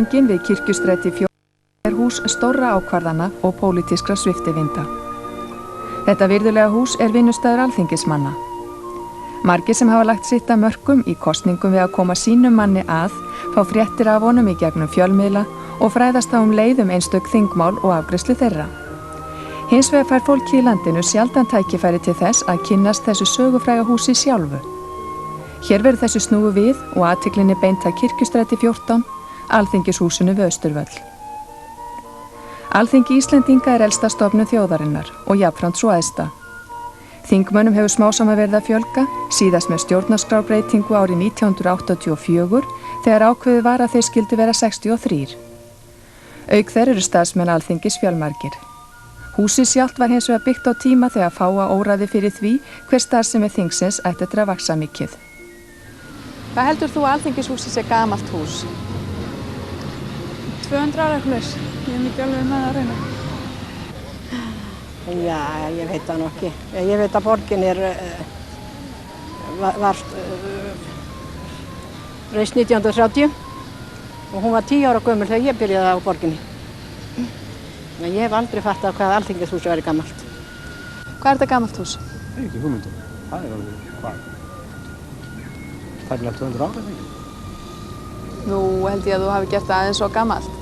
Byggingin við Kirkjustræti 4 er hús stórra ákvarðana og pólitískra sviptivinda. Þetta virðulega hús er vinnustaður alþingismanna. Margir sem hafa lagt sitt af mörkum í kosningum við að koma sínum manni að, fá fréttir af honum í gegnum fjölmiðla og fræðast á leiðum einstök þingmál og afgreiðslu þeirra. Hins vegar fær fólki í landinu sjaldan tækifæri til þess að kynnast þessu sögufræga húsi sjálfu. Hér verður þessu snúið við og athyglinni beint að Kirkjustræti 14, Alþingishúsinu við Austurvöll. Alþingi Íslendinga er elsta stofnun þjóðarinnar og jafnframt svo æðsta. Þingmönnum hefur smásama verið að fjölga, síðast með stjórnarskrárbreytingu árið 1984 þegar ákveðið var að þeir skyldu vera 63. Auk þeir eru starfsmenn Alþingis fjölmargir. Húsið sjálft var hins vegar byggt á tíma þegar fáa óræði fyrir því hver starfsemi þingsins ætti eftir að vaxa mikið. Hvað heldur þú að Alþingishúsið sé gamalt hús? 200 ára plus. Ég er mikið alveg með að reyna. Já, ég veit það nú ekki. Ég veit að borgin var reist 1930 og hún var 10 ára gömul þegar ég byrjaði á borginni. En ég hef aldrei fattað hvað Alþingishúsið væri gamalt. Hvað er þetta gamalt hús? Það er ekki hugmyndum. Það er alveg hvað? Það er alveg 200 ára, ekki? Nú held ég að þú hafi gert það aðeins svo gamalt.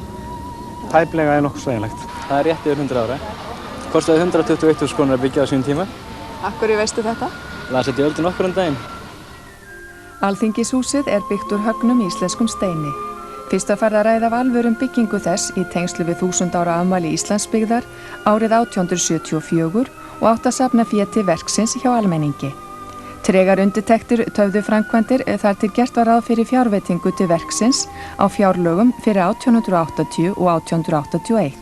Tæplega er nokkuð sveigjanlegt. Það er rétt yfir 100 ára. Kostaði 121.000 krónur að byggja á sínum tíma. Af hverju veistu þetta? Las þetta í öldin okkur daginn. Alþingishúsið er byggt úr högnum íslenskum steini. Fyrst var farið að ræða af alvörum byggingu þess í tengslu við 1000 ára afmæli Íslandsbyggðar árið 1874 og átt að safna fé til verksins hjá almenningi. Tregar undirtektir töfðu framkvæmdir þar til gert var ráð fyrir fjárveitingu til verksins á fjárlögum fyrir 1880 og 1881.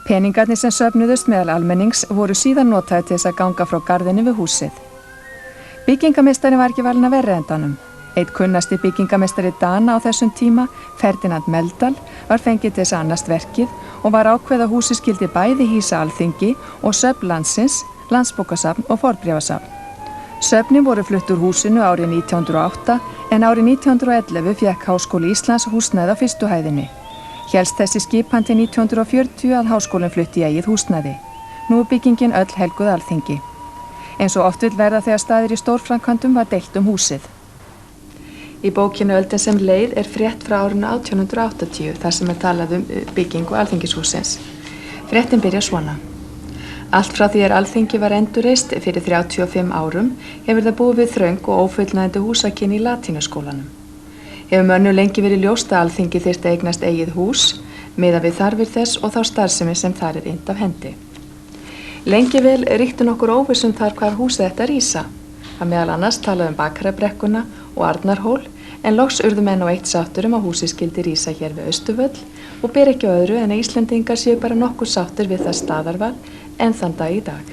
Peningarnir sem söfnuðust meðal almennings voru síðan notaði til þess að ganga frá garðinu við húsið. Byggingameistari var ekki valinn að verra endanum. Einn kunnasti byggingameistari Dana á þessum tíma, Ferdinand Meldahl, var fengið til þess að annast verkið og var ákveð að húsið skyldi bæði hýsa Alþingi og söfn landsins, landsbókasafn og fornbréfasafn. Söfnin voru flutt úr húsinu árið 1908 en árið 1911 fékk Háskóli Íslands húsnæði á fyrstu hæðinni. Hélst þessi skipan til 1940 að háskólinn flutti í eigið húsnæði. Nú er byggingin öll helguð Alþingi. Eins og oft vill verða þegar staðir í stórframkvæmdum var deilt húsið. Í bókinu Öldin sem leið er frétt frá árinu 1880 þar sem er talað byggingu Alþingishússins. Fréttin byrja svona. Allt frá því Alþingi var endurreist fyrir 35 árum hefur það búið við þröng og ófullnægjandi húsakynni í latínuskólanum. Hefur mönnum lengi verið ljóst að Alþingi þyrfti að eignast eigið hús, miðað við þarfir þess og þá starfsemi sem þar er innt af hendi. Lengi vel ríkti nokkur óvissum þar hvar húsið þetta rísa. Það meðal annars talaði Bakarabrekkuna og Arnarhól, en loks urðu menn á eitt sáttur að húsið skyldi rísa hér við Austurvöll og ber ekki öðru en að Íslendingar séu bara nokkur sáttir við það staðarval en þann dag í dag.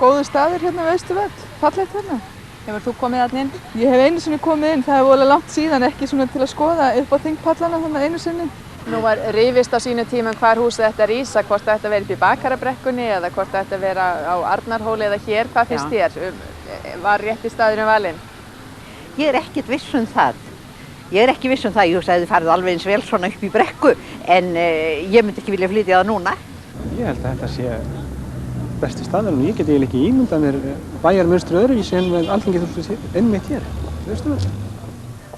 Góður staður hérna við Austurvöll, fallegt hérna. Hefur þú komið þarna inn? Ég hef einu sinni komið inn, það hefur volið langt síðan, ekki svona til að skoða upp á þingpallana þannig einu sinni. Nú var rifist á sínu tíma hvar húsið þetta rísa, hvort þetta verið upp í Bakarabrekkunni eða hvort þetta vera á Arnarhóli eða hér, hvað finnst þér? Var rétti staðurinn valinn? Ég er ekkert viss það. Ég er ekki viss það, ég hugsaði þið farið alveg eins vel svona upp í brekku, en ég myndi ekki vilja flytja það núna. Ég held að þetta sé besti staðurinn og ég get eiginlega ekki ímyndað mér bæjarmunstur öðruvísi en með Alþingishúsið einmitt hér, Austurvöll.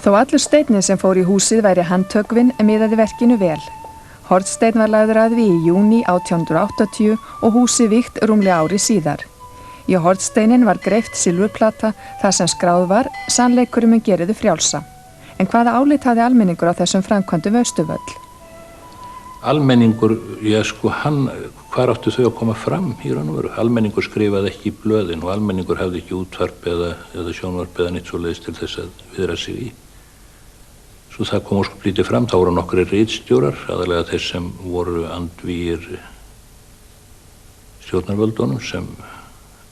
Þó allur steinninn sem fór í húsið væri handtöggvinn miðaði verkinu vel. Hornsteinn var lagður að við í júní 1880 og húsið vígt rúmlega ári síðar. Í hornsteinin var greift silfurplata þar sem skráð var sannleikurinn mun geriðu frjálsa. En hvaða álit hafði almenningur á þessum framkvæmdum við Austurvöll? Almenningur, hvar áttu þau að koma fram í raun og veru? Almenningur skrifaði ekki í blöðin og almenningur hafði ekki útvarp eða sjónvarp eða neitt svoleiðis til þess að viðra sig í. Svo það kom ósköp lítið fram, þá voru nokkrir ritstjórar, aðalega þeir sem voru andvígir stjórnarvöldunum sem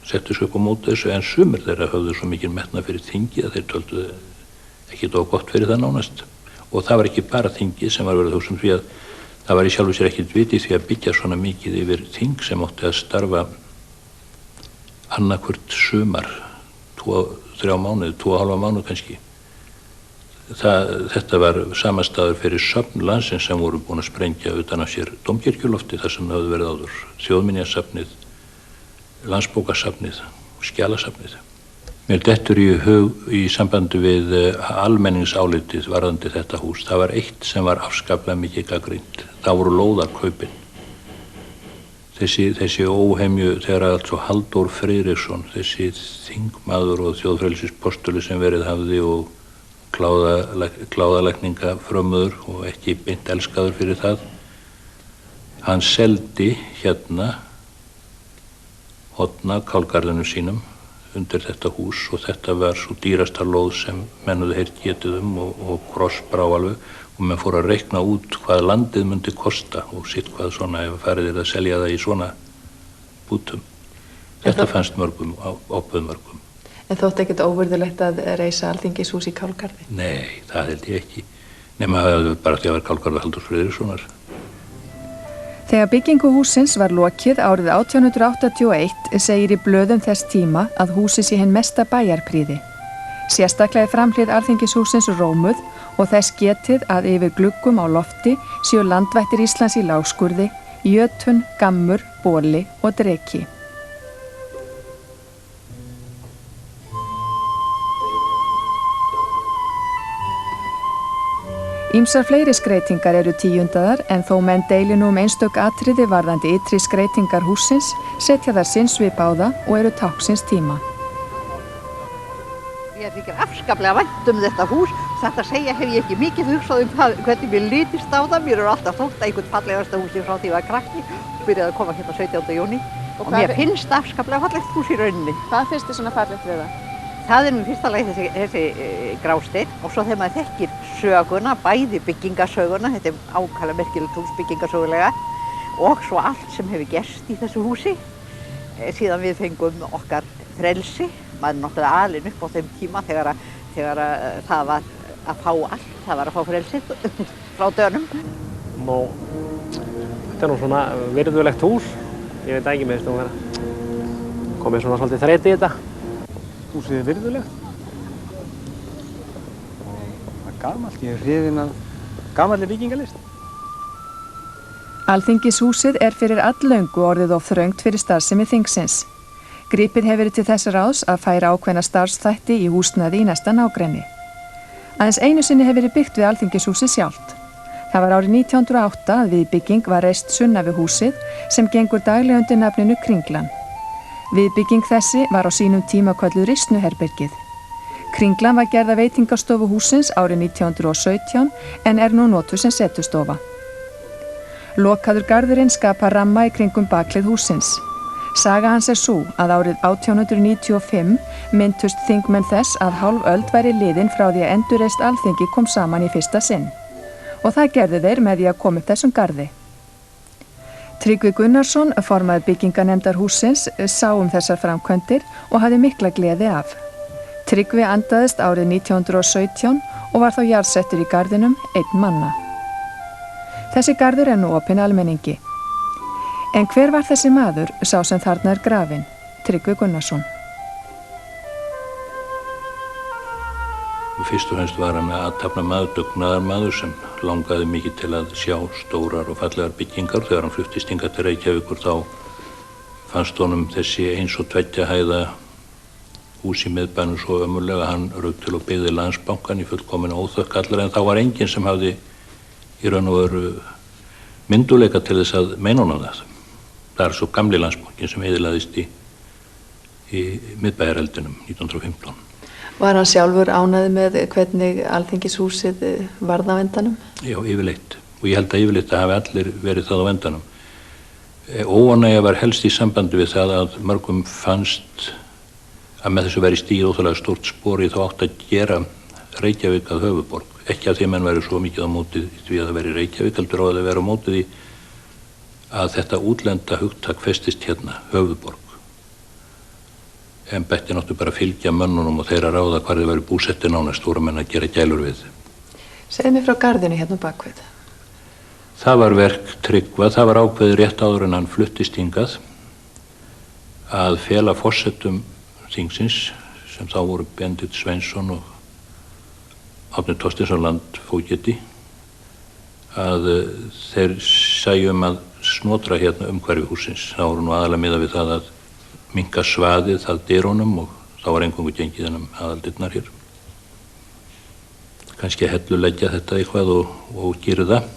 settu sig upp á móti þessu, en sumir þeirra höfðu svo mikið metnað fyrir þingi að þeir töldu ekki dóg gott fyrir það nánast. Og það var ekki bara þingi sem var verið því að það var í sjálfu sér ekkert viti því að byggja svona mikið yfir þing sem átti að starfa annarkvört sumar, 2-3 mánuði, 2,5 mánuð kannski. Þetta var samastaður fyrir söfn landsins sem voru búin að sprengja utan af sér dómkirkjulofti þar sem það hafði verið áður. Þjóðminjasafnið, landsbókasafnið og skjalasafnið. Mér dettur í hug í sambandi við almenningsálitið varðandi þetta hús. Það var eitt sem var afskaplega mikið gagnrýnt. Það voru lóðarkaupin. Þessi óhemju þegar altså Halldór Friðriksson, þessi þingmaður og þjóðfrelsispostuli sem verið hafði og kláðalækninga frömmuður og ekki beint elskaður fyrir það. Hann seldi hérna horna kálgarðinu sínum undir þetta hús og þetta var svo dýrasta lóð sem menn hafði heyrt getið og krossbrá alveg og menn fór að reikna út hvað landið myndi kosta og sitt hvað svona ef farið að selja það í svona bútum. Þetta fannst mörgum, áböð mörgum. En þótti ekkert óvirðulegt að reisa Alþingishús í Kálgarði? Nei, það held ég ekki. Nema það bara því að vera Kálgarði Halldórs Friðrikssonar. Þegar byggingu hússins var lokið árið 1881 segir í blöðum þess tíma að húsið sé hinn mesta bæjarprýði. Sérstaklega framhlið Alþingishússins rómuð og þess getið að yfir gluggum á lofti séu landvættir Íslands í lágskurði, jötun, gammur, boli og dreki. Ýmsar fleiri skreytingar eru tíundaðar en þó menn deili nú einstök atriði varðandi ytri skreytingar hússins, setja þar sinn svip á það og eru táknsins tíma. Ég þykir afskaplega vænt þetta hús. Þetta segja hef ég ekki mikið hugsað það hvernig mér litist á það. Mér eru alltaf þótt að einhvern fallegasta húsi frá því að ég var krakki og byrjaði að koma hérna 17. júní. Og mér finnst afskaplega fallegt hús í rauninni. Hvað finnst þér svona fallegt við það? Það er nú fyrsta lagi þessi grásteinn og svo þegar maður þekkir söguna, bæði byggingasöguna, þetta er ákaflega merkilegt hús byggingasögulega og svo allt sem hefur gerst í þessu húsi. Síðan við fengum okkar frelsi, maður náttúrulega alinn upp á þeim tíma þegar það var að fá allt, það var að fá frelsið frá dönum. Þetta er nú svona virðulegt hús, ég veit ekki með þetta komið svona svolítið þreytið í þetta. Húsið er virðulegt og það er gamalt, ég er hrifinn af gamalli víkingalist. Alþingishúsið er fyrir alllöngu orðið of þröngt fyrir starfsemi þingsins. Gripið hefur verið til þess ráðs að færa ákveðna starfsþætti í húsnæði í næsta nágrenni. Aðeins einu sinni hefur verið byggt við Alþingishúsið sjálft. Það var árið 1908 að viðbygging var reist sunnan við húsið sem gengur daglega undir nafninu Kringlan. Viðbygging þessi var á sínum tíma kölluð Ristnuherbergið. Kringlan var gerð af veitingastofu hússins árið 1917 en er nú notuð sem setustofa. Lokaður garðurinn skapar ramma í kringum baklið hússins. Saga hans er sú að árið 1895 myntust þingmenn þess að hálf öld væri liðin frá því að endurreist Alþingi kom saman í fyrsta sinn. Og það gerðu þeir með því að koma upp þessum garði. Tryggvi Gunnarsson, formaður bygginganefndar hússins, sá þessar framkvæmdir og hafði mikla gleði af. Tryggvi andaðist árið 1917 og var þá jarðsettur í garðinum einn manna. Þessi garður er nú opinn almenningi. En hver var þessi maður, sá sem þarna er grafinn? Tryggvi Gunnarsson. Fyrst og fremst var hann athafna maður, dugnaðarmaður sem langaði mikið til að sjá stórar og fallegar byggingar. Þegar hann fluttist hingað til Reykjavíkur þá fannst honum þessi 1 og 2 hæða hús í miðbænum svo ömurlega. Hann rauk til og byggði Landsbankann í fullkomin óþökk allar en þá var enginn sem hafði í raun og veru mynduleika til þess að meina honum það. Það er svo gamli Landsbankin sem eyðilagðist í miðbæjareldinum 1915. Var hann sjálfur ánægður með hvernig Alþingishúsið varð á endanum? Já, yfirleitt. Og ég held að yfirleitt að hafi allir verið það á endanum. Óánægja var helst í sambandi við það að mörgum fannst að með þessu væri stigið óþarlega stórt spor í þá átt að gera Reykjavík að höfuðborg. Ekki að því að menn væri svo mikið á mótið því að það væri Reykjavík, heldur á að það væri á mótið því að þetta útlenda hugtak festist hérna, höfuðborg. Embættin áttu bara að fylgja mönnunum og þeirra ráða hvar þið væri búsettir nánast voru menn að gera gælur við. Segðu mér frá garðinu hérna bakvið. Það var verk Tryggva, það var ákveðið rétt áður en hann fluttist hingað að fela forsetum þingsins sem þá voru Benedikt Sveinsson Árni Thorsteinsson landfógeti að þeir sæju að snotra hérna umhverfi húsins. Það voru nú aðalega miðað við það að minnka svaðið að dyrunum og þá var eingöngu gengið aðaldyrnar hér. Kannski að helluleggja þetta eitthvað og gera það.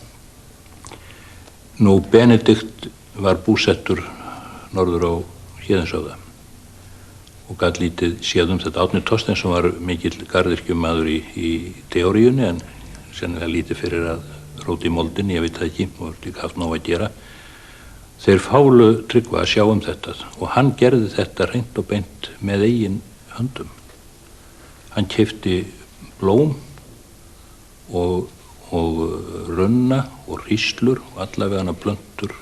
Nú Benedikt var búsettur norður á Héðinshöfða og gat lítið séð þetta. Árni Thorsteinsson var mikill garðyrkjumaður í teóríunni en sennilega lítið fyrir að róta í moldinni, ég veit það ekki, og líka haft nóg að gera. Þeir fálu Tryggva að sjá þetta og hann gerði þetta hreint og beint með eigin höndum. Hann keypti blóm og runna og hríslur og allavega plöntur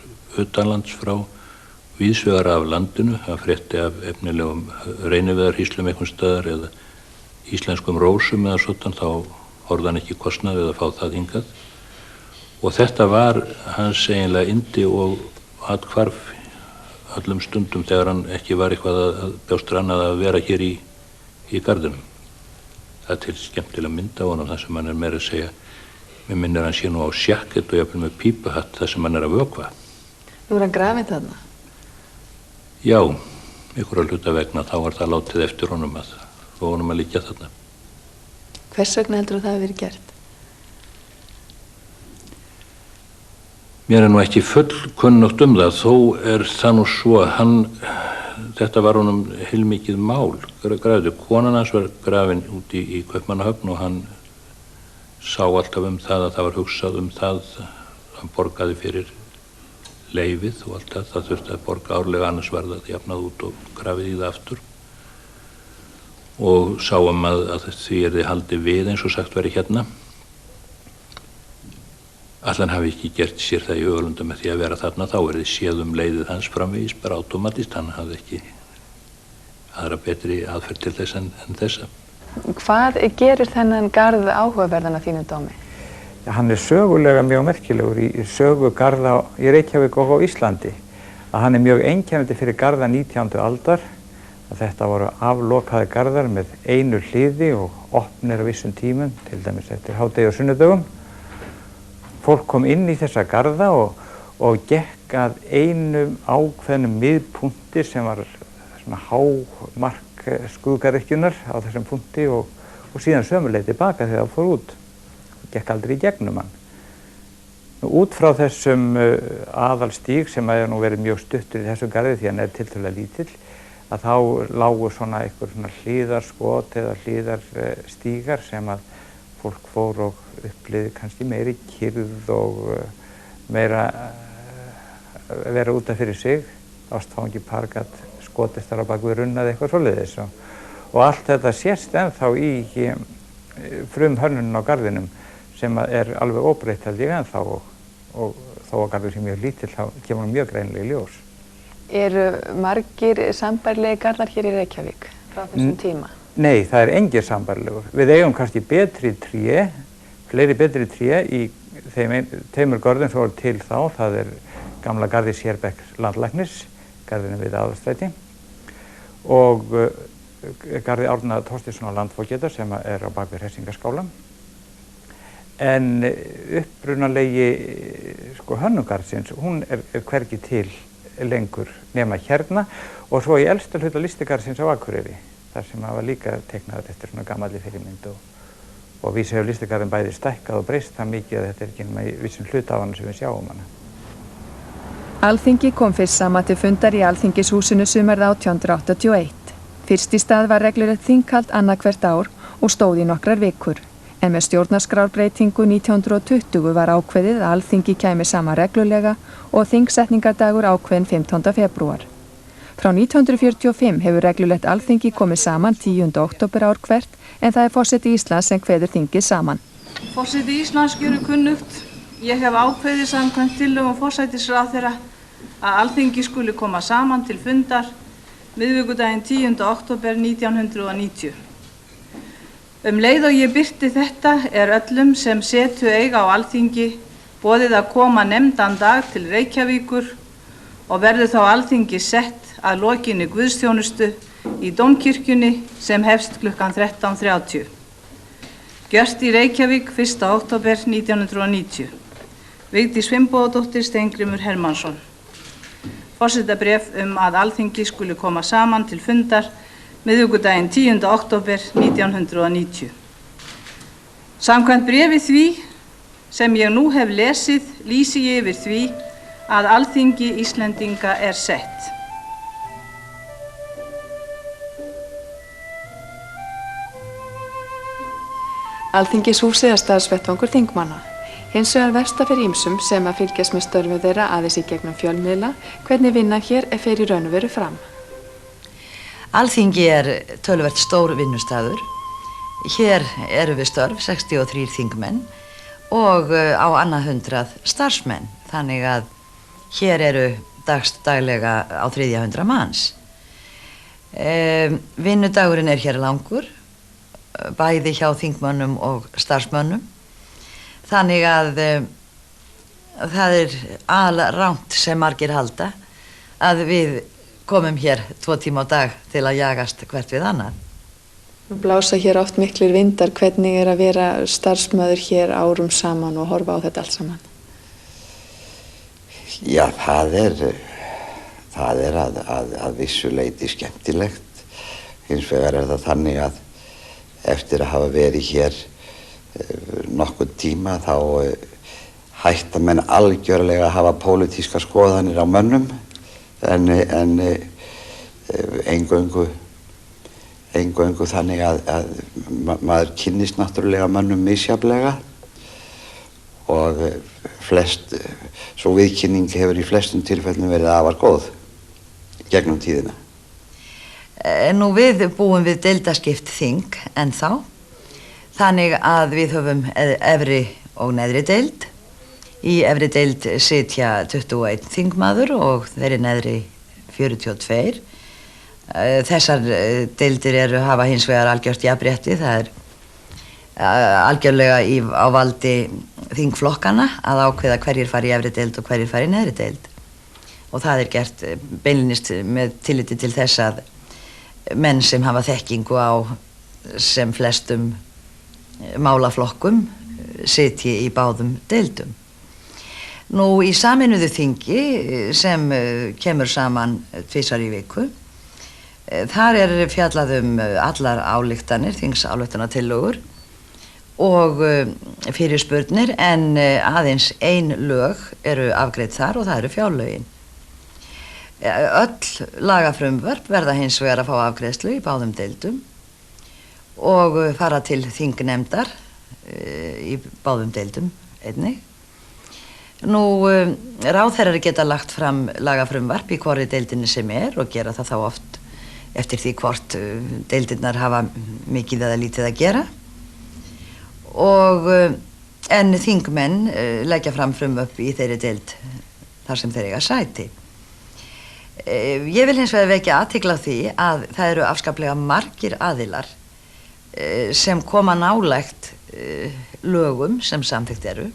utanlands frá víðsvegar af landinu. Hann frétti af efnilegum reyniviðarhríslum einhvers staðar eða íslenskum rósum eða svona, þá horfði hann ekki kostnað við að fá það hingað. Og þetta var hans eiginlega yndi og athvarf öllum stundum þegar hann ekki var eitthvað að bjóstra annað að vera hér í garðinum. Það er til skemmtilega mynd á honum þar sem hann meira að segja, mér minnir hann sé nú á sjakkett og jafnvel með pípuhatt þar sem hann að vökva. Nú hann grafinn þarna? Já, einhverja hluta vegna þá var það látið eftir honum að liggja þarna. Hvers vegna heldur það hafi verið gert? Mér er nú ekki fullkunnugt það, þó er það nú svo að þetta var honum heilmikið mál, grafið. Konan hans var grafin úti í Kaupmannahöfn og hann sá alltaf það að það var hugsað það, hann borgaði fyrir leyfið og allt það þurfti að borga árlega, annars var það jafnað út og grafið í það aftur. Og sáum að því þið haldið við eins og sagt verið hérna. Allan hafi ekki gert sér það í Ögurlunda með því að vera þarna, þá þið séð leiðið hans framvegis bara automatist, hann hafði ekki aðra betri aðferð til þess en þessa. Hvað gerir þennan garð áhugaverðan að þínu dómi? Ja, hann er sögulega mjög merkilegur í sögu garða í Reykjavík og á Íslandi. Að hann er mjög einkennandi fyrir garða 19. aldar, að þetta voru aflokaði garðar með einu hliði og opnir á vissum tímum, til dæmis eftir hádegi og sunnudögum. Fólk kom inn í þessa garða og gekk að einum ákveðnum miðpunkti sem var svona hámark skrúðgarðyrkjunnar á þessum punkti og síðan sömuleið tilbaka þegar það fór út. Það gekk aldrei í gegnum hann. Út frá þessum aðalstíg sem hefur nú verið mjög stuttur í þessu garði því hann er tiltölulega lítill, að þá lágu svona einhver svona hlíðarskot eða hlíðarstígar sem að fólk fór og upplifði kannski meiri kyrrð og meira vera út af fyrir sig. Ástfangipark gat skotist þar á bak við runna eða eitthvað svoleiðis. Og allt þetta sést ennþá í frumhönnunin á garðinum sem er alveg óbreytt held ég ennþá og þó að garður sé mjög lítill þá kemur hann mjög greinilega í ljós. Eru margir sambærilegi garðar hér í Reykjavík frá þessum tíma? Nei, það er engir sambærilegur. Við eigum kannski fleiri betri tré í þeimur görðum sem voru til þá. Það er gamla garði Sérbekks landlæknis, garðinu við Aðalstræti og garði Árna Thorsteinssonar landfógeta sem er á bakvið Hressingaskála. En upprunalegi hönnugarðsins, hún er hvergi til lengur nema hérna og svo í elsta hluta listigarðsins á Akureyri. Þar sem hafa líka teiknaður eftir svona gamalli fyrirmynd og vísa hefur listagarðin bæði stækkað og breyst það mikið að þetta er ekki nema í vissum hluta af hana sem við sjáum hana. Alþingi kom fyrst saman til fundar í Alþingishúsinu sumarið 1881. Fyrst í stað var reglulegt þinghald annað hvert ár og stóð í nokkrar vikur. En með stjórnarskrárbreytingu 1920 var ákveðið að Alþingi kæmi saman reglulega og þingsetningardagur ákveðinn 15. febrúar. Frá 1945 hefur reglulegt Alþingi komið saman 10. október ár hvert en það er forseti Íslands sem kveður þingið saman. Forseti Íslands gjörir kunnugt. Ég hef ákveðið samkvæmt tillögum forsætisráðherra að Alþingi skuli koma saman til fundar miðvikudaginn 10. október 1990. Leið og ég birti þetta er öllum sem setu eiga á Alþingi boðið að koma nefndan dag til Reykjavíkur og verður þá Alþingi sett að lokinni guðsþjónustu í Dómkirkjunni sem hefst klukkan 13:30. Gjört í Reykjavík 1. október 1990. Vigdís Finnbogadóttir, Steingrímur Hermannsson. Forsetabréf að Alþingi skuli koma saman til fundar miðvikudaginn 10. október 1990. Samkvæmt bréfi því sem ég nú hef lesið lýsi ég yfir því að Alþingi Íslendinga sett. Alþingishúsið starfsvettvangur þingmanna. Hins vegar versta fyrir ýmsum sem að fylgjast með störfum þeirra aðeins í gegnum fjölmiðla, hvernig vinnan hér fer í raun og veru fram. Alþingi töluvert stór vinnustaður. Hér eru við störf 63 þingmenn og á annað 100 starfsmenn. Þannig að hér eru daglega á 300 manns. Vinnudagurinn hér langur, bæði hjá þingmönnum og starfsmönnum. Þannig að það alrangt sem margir halda að við komum hér 2 tíma á dag til að jagast hvert við annað. Nú blása hér oft miklir vindar, hvernig að vera starfsmaður hér árum saman og horfa á þetta allt saman? Já, það að vissu leyti skemmtilegt. Hins vegar það þannig að eftir að hafa verið hér nokkurn tíma þá hætta menn algjörlega að hafa pólitískar skoðanir á mönnum en eingöngu þannig að maður kynnist náttúrulega mönnum misjafnlega og svo viðkynning hefur í flestum tilfellum verið afar góð gegnum tíðina. Nú við búum við deildaskipt þing ennþá, þannig að við höfum efri og neðri deild. Í efri deild sitja 21 þingmaður og þeirri neðri 42. Þessar deildir hafa hins vegar algjört jafnrétti, það algjörlega á valdi þingflokkana að ákveða hverjir fari í efri deild og hverjir fari í neðri deild. Og það gert beinlínis með tilliti til þess að menn sem hafa þekkingu á sem flestum málaflokkum sitji í báðum deildum. Nú í sameinuðu þingi sem kemur saman 2 í viku, þar fjallað allar ályktanir, þingsályktanatillögur og fyrirspurnir en aðeins ein lög eru afgreidd þar og það eru fjárlögin. Öll lagafrumvörp verða hins vegar að fá afgreiðslu í báðum deildum og fara til þingnefndar í báðum deildum einnig. Nú, ráðherrar geta lagt fram lagafrumvarp í hvorri deildinni sem og gera það þá oft eftir því hvort deildirnar hafa mikið eða lítið að gera. En þingmenn leggja fram frumvörp í þeirri deild þar sem þeir eiga sæti. Ég vil hins vegar vekja athygli á því að það eru afskaplega margir aðilar sem koma nálægt lögum sem samþykkt eru.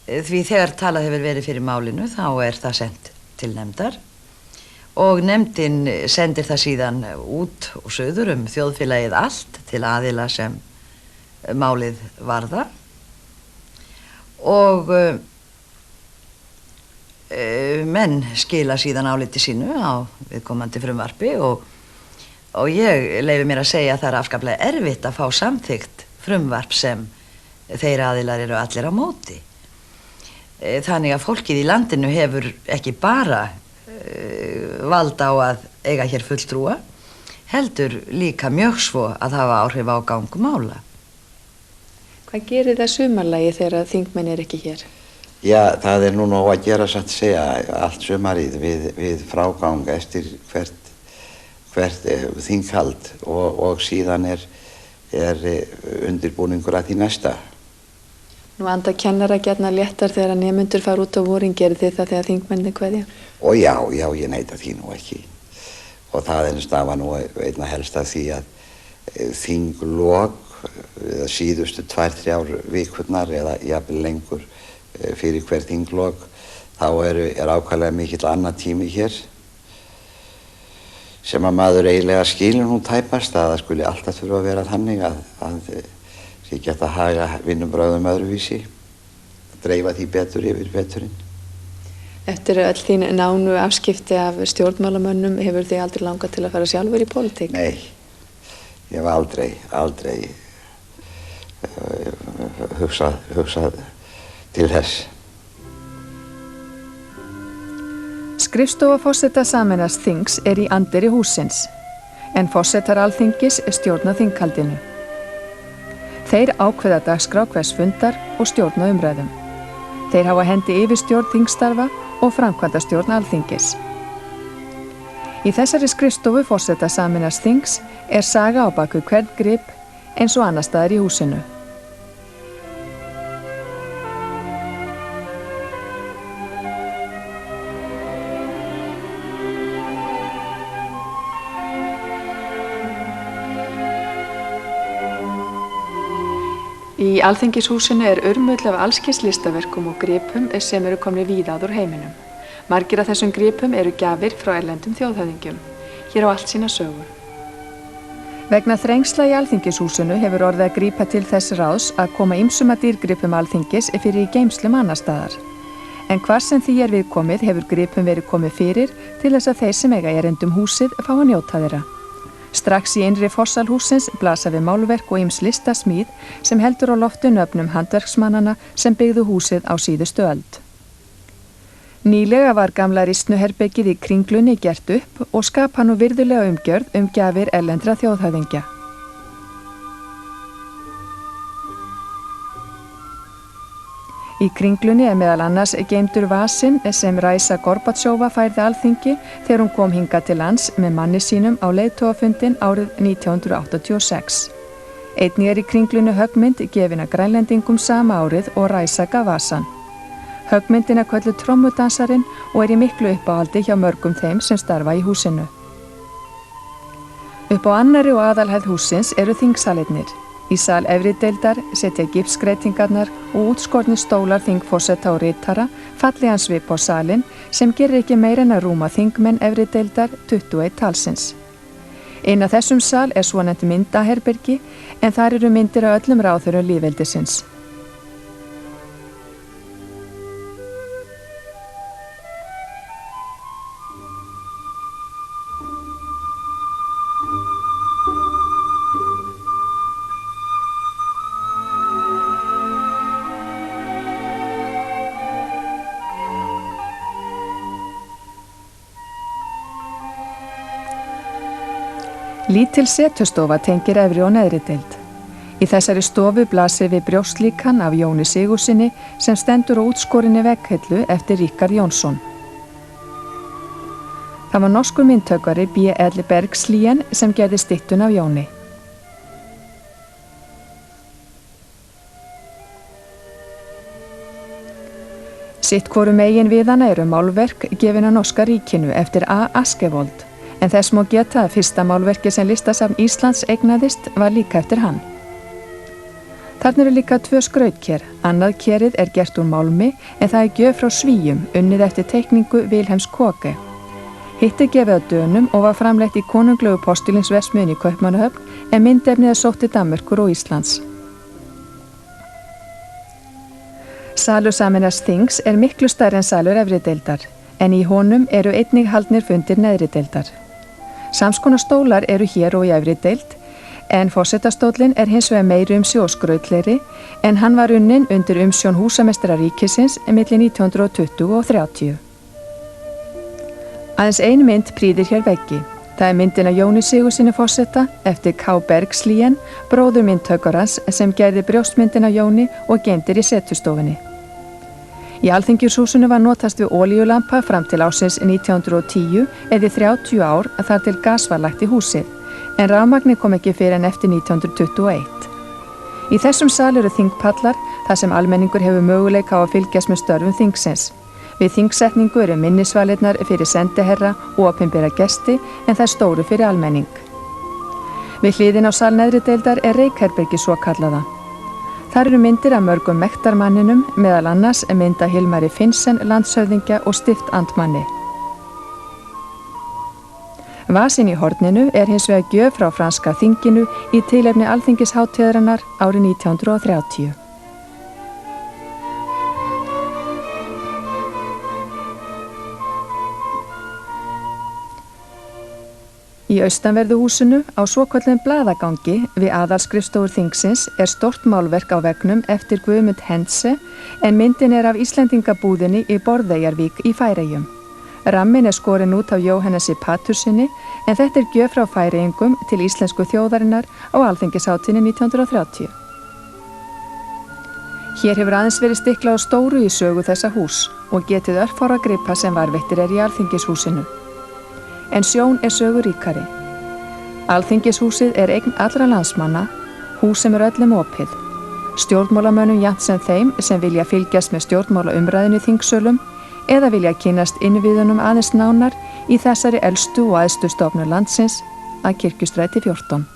Því þegar talað hefur verið fyrir málinu þá það sent til nefndar og nefndin sendir það síðan út og suður þjóðfélagið allt til aðila sem málið varða og menn skila síðan áliti sínu á viðkomandi frumvarpi og ég leyfi mér að segja að það afskaplega erfitt að fá samþykkt frumvarp sem þeir aðilar eru allir á móti. Þannig að fólkið í landinu hefur ekki bara vald á að eiga hér fulltrúa, heldur líka mjög svo að hafa áhrif á gang mála. Hvað gerir það sumarlagi þegar þingmenn ekki hér? Já, það nú nóg að gera satt að segja allt sumarið við frágang eftir hvert þinghald og síðan undirbúningur að því næsta. Nú anda kennara gjarnan léttar þegar nemendur fara út á vorin, gerir þið það þegar þingmennirnir kveðja? Og já, ég neita því nú ekki. Og það stafa nú einna helst að því að þinglok síðustu 2-3 vikurnar eða jafnvel lengur fyrir hver þinglok, þá ákaflega mikill annað tími hér sem að maður eiginlega skilur nú tæpast að það skuli alltaf þurfa að vera þannig að sé gert að haga vinnubrögðum öðruvísi, dreifa því betur yfir veturinn. Eftir öll þín nánu afskipti af stjórnmálamönnum hefur þig aldrei langað til að fara sjálfur í pólitík? Nei, ég hef aldrei hugsað til þess. Skrifstofa forseta sameinast þings í anddyri hússins, en forsetar Alþingis stjórna þinghaldinu. Þeir ákveða dagskrá hvers fundar og stjórna umræðum. Þeir hafa hendi yfirstjórn þingstarfa og framkvæmdastjórn Alþingis. Í þessari skrifstofu forseta sameinast þings saga á baku hvern grip eins og annar staðar í húsinu. Í Alþingishúsinu urmull af allskyns listaverkum og gripum sem eru komnir víða úr heiminum. Margir af þessum gripum eru gjafir frá erlendum þjóðhöfðingjum. Hér á allt sína sögur. Vegna þrengsla í Alþingishúsinu hefur orðið að grípa til þess ráðs að koma ýmsum að dýrgripum Alþingis fyrir í geymslum annar staðar. En hvar sem því viðkomið hefur gripum verið komið fyrir til þess að þeir sem eiga erindum húsið fá að njóta þeirra. Strax í innri fossalhússins blasa við málverk og ýms listasmíð sem heldur á lofti nöfnum handverksmannanna sem byggðu húsið á síðustu öld. Nýlega var gamla ristnuherbergið í Kringlunni gert upp og skapa nú virðulega umgjörð gjafir erlendra þjóðhöfðingja. Í Kringlunni meðal annars geymdur vasinn sem Raisa Gorbatsjova færði Alþingi þegar hún kom hingað til lands með manni sínum á leiðtogafundinn árið 1986. Einnig í Kringlunni höggmynd gefin að Grænlendingum sama árið og Raisa gaf vasann. Höggmyndin kölluð trommudansarinn og í miklu uppáhaldi hjá mörgum þeim sem starfa í húsinu. Upp á annarri og aðalhæð hússins eru þingsalirnir. Í sal efri deildar setja gifsskreitingarnar og útskornir stólar þingforseta og ritara fallegan svip á salinn sem gerir ekki meira en að rúma þingmenn efri deildar 21 talsins. Ein af þessum sal svonefnt myndaherbergi en þar eru myndir af öllum ráðherrum lýðveldisins. Lítil setustofa tengir efri og neðri deild. Í þessari stofu blasir við brjóstlíkan af Jóni Sigurðssyni sem stendur á útskorinni vegghillu eftir Ríkard Jónsson. Það var norskur myndhöggvari B.L. Bergslien sem gerði styttun af Jóni. Sitt hvoru megin við hana eru málverk gefin af norska ríkinu eftir A. Askevold. En þess má geta að fyrsta málverki sem Listasafn Íslands eignaðist var líka eftir hann. Þarna eru líka 2 skrautker. Annað kerið gert úr málmi en það gjöf frá Svíum, unnið eftir teikningu Vilhelms Koke. Hitt gefið á Dönum og var framleitt í konunglegu postulínsverksmiðjunni í Kaupmannahöfn en myndefnið sótt til Danmerkur og Íslands. Salur sameinast þings miklu stærri en salur efri deildar, en í honum eru einnig haldnir fundir neðri deildar. Samskonar stólar eru hér og í efri deild, en forsetastóllinn hins vegar meiri og skrautlegri, en hann var unnin undir umsjón húsameistara ríkisins milli 1920 og 30. Aðeins ein mynd prýðir hér veggi. Það myndin af Jóni Sigurðssyni forseta eftir K. Bergslien, bróður myndhöggarans sem gerði brjóstmyndin af Jóni og geymdir í setustofunni. Í Alþingishúsinu var notast við olíulampa fram til ársins 1910 eða 30 ár þar til gas var lagt í húsið, en rafmagni kom ekki fyrir en eftir 1921. Í þessum sal eru þingpallar þar sem almenningur hefur möguleika á að fylgjast með störfum þingsins. Við þingsetningu eru minnisvalirnar fyrir sendiherra og opinbera gesti en það stóru fyrir almenning. Við hliðin á sal neðri deildar reykherbergi svo kallaða. Þar eru myndir af mörgum mektarmanninum, meðal annars mynda Hilmari Finnsen landshöfðingja og stiftandmanni. Vasinn í horninu er hins vegar gjöf frá franska þinginu í tilefni alþingishátíðarinnar árið 1930. Í austanverðu húsinu á svokölluðum blaðagangi við aðalskrifstofur þingsins er stórt málverk á veggnum eftir Guðmund Hentze en myndin er af Íslendingabúðinni í Borðeyjarvík í Færeyjum. Rammin er skorin út af Jóhannesi Patursinni en þetta er gjöf frá Færeyingum til íslensku þjóðarinnar á alþingishátíðinni 1930. Hér hefur aðeins verið stiklað á stóru í sögu þessa hús og getið örfára gripa sem varðveittir er í alþingishúsinu. En sjón er sögu ríkari. Alþingishúsið er eign allra landsmanna, hús sem er öllum opið. Stjórnmálamönnum jafnt sem þeim sem vilja fylgjast með stjórnmálaumræðinu í þingsölum eða vilja kynnast innviðunum aðeins nánar í þessari elstu og æðstu stofnun landsins að Kirkjustræti 14.